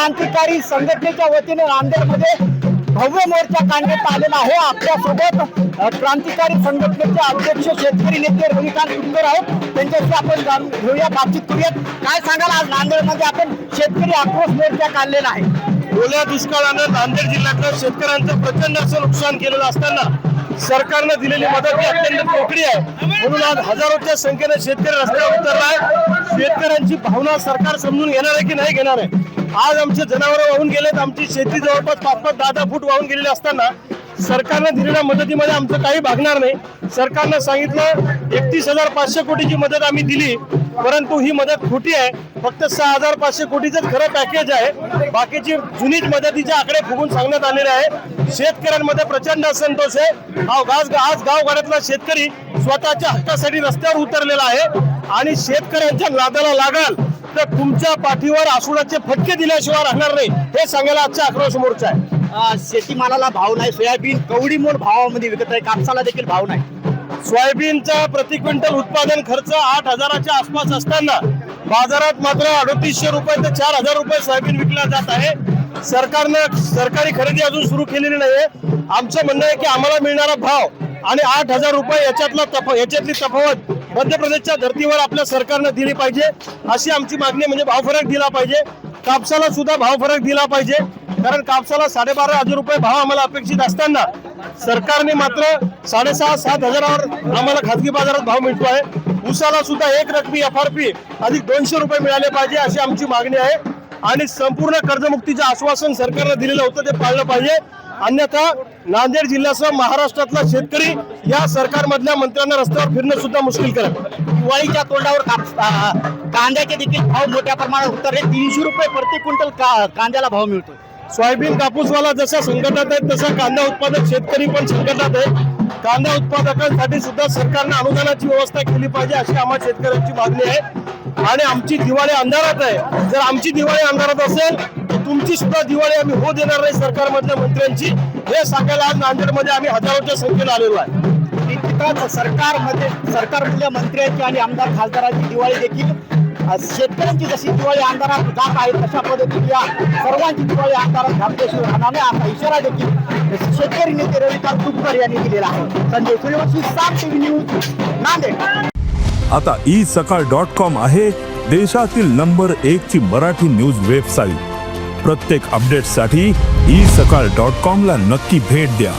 क्रांतिकारी संघटनेच्या वतीने नांदेडमध्ये भव्य मोर्चा काढण्यात आलेला आहे। आपल्यासोबत क्रांतिकारी संघटनेचे अध्यक्ष शेतकरी नेते रविकांत तुपकर आहेत, त्यांच्याशी आपण जाणून घेऊया, बातचीत करूयात। काय सांगाल, आज नांदेडमध्ये आपण शेतकरी आक्रोश मोर्चा काढलेला आहे। ओल्या दुष्काळानं नांदेड जिल्ह्यातल्या शेतकऱ्यांचं प्रचंड असं नुकसान केलेलं असताना सरकारनं दिलेली मदत ही अत्यंत पोकळी आहे, म्हणून आज हजारोच्या संख्येने शेतकरी रस्त्यावर उतरला आहे। शेतकऱ्यांची भावना सरकार समजून घेणार आहे की नाही घेणार आहे। आज आमचे जनावरं वाहून गेलेत, आमची शेती जवळपास 5-5, 10-10 फूट वाहून गेलेली असताना सरकारनं दिलेल्या मदतीमध्ये आमचं काही भागणार नाही। सरकारनं सांगितलं 31,500 कोटीची मदत आम्ही दिली, परंतु ही मदत खोटी आहे। फक्त 6,500 कोटीचं खरं पॅकेज आहे, बाकीची जुनीच मदतीचे आकडे फुगून सांगण्यात आलेले आहे। शेतकऱ्यांमध्ये प्रचंड असंतोष आहे। आज गावगाड्यातला शेतकरी स्वतःच्या हक्कासाठी रस्त्यावर उतरलेला आहे आणि शेतकऱ्यांच्या नादाला लागाल तर तुमच्या पाठीवर आसुडाचे फटके दिल्याशिवाय राहणार नाही, हे सांगायला आजचा आक्रोश मोर्चा आहे। शेतीमालाला भाव नाही, सोयाबीन कवडी मोल भावामध्ये विकत आहे, कापसाला देखील भाव नाही। सोयाबीनचा प्रति क्विंटल उत्पादन खर्च 8,000च्या आसपास असताना बाजारात मात्र 3,800 रुपये ते 4,000 रुपये सोयाबीन विकला जात आहे। सरकारनं सरकारी खरेदी अजून सुरू केलेली नाहीये। आमचं म्हणणं आहे की आम्हाला मिळणारा भाव आणि 8,000 रुपये याच्यातली तफावत मध्य प्रदेशच्या धर्तीवर आपल्या सरकारनं दिली पाहिजे, अशी आमची मागणी। म्हणजे भाव फरक दिला पाहिजे, कापसाला सुद्धा भाव फरक दिला पाहिजे, कारण कापसाला 12,500 रुपये भाव आम्हाला अपेक्षित असताना सरकारने मात्र 6,500-7 हजारावर आम्हाला खाजगी बाजारात भाव मिळतो आहे। ऊसाला सुद्धा एक रकमी FRP अधिक 200 रुपये मिळाले पाहिजे, अशी आमची मागणी आहे। आणि संपूर्ण कर्जमुक्तीचं आश्वासन सरकारनं दिलेलं होतं ते पाळलं पाहिजे, अन्यथा नांदेड जिल्ह्यासह महाराष्ट्रातला शेतकरी या सरकारमधल्या मंत्र्यांना रस्त्यावर फिरणं सुद्धा मुश्किल करेल। दिवाळीच्या तोंडावर कांद्याचे देखील भाव मोठ्या प्रमाणात उतरले, 300 रुपये प्रति क्विंटल कांद्याला भाव मिळतो। सोयाबीन कापूसवाला जसा संकटात आहे तसा कांदा उत्पादक शेतकरी पण संकटात आहे। कांदा उत्पादकांसाठी सुद्धा सरकारने अनुदानाची व्यवस्था केली पाहिजे, अशी आम्हा शेतकऱ्यांची मागणी आहे। आणि आमची दिवाळी अंधारात आहे, जर आमची दिवाळी अंधारात असेल तर तुमची सुद्धा दिवाळी आम्ही होऊ देणार नाही सरकारमधल्या मंत्र्यांची, हे सांगायला आज नांदेडमध्ये आम्ही हजारोच्या संख्येने आलेलो आहे। सरकारमधल्या मंत्र्यांची आणि आमदार खासदारांची दिवाळी देखील शेतकऱ्यांची जशी दिवाळी अंधारात जात आहे तशा पद्धतीने या सर्वांची दिवाळी अंधारात घातल्याशिवाय राहणार नाही, असा इशारा देखील शेतकरी नेते रविकांत तुपकर यांनी दिलेला आहे। संजय सूर्यवंशी, साम टीव्ही न्यूज, नांदेड। आता isakal.com आहे देशातील नंबर 1 ची मराठी न्यूज वेबसाईट। प्रत्येक अपडेटसाठी isakal.com ला नक्की भेट द्या।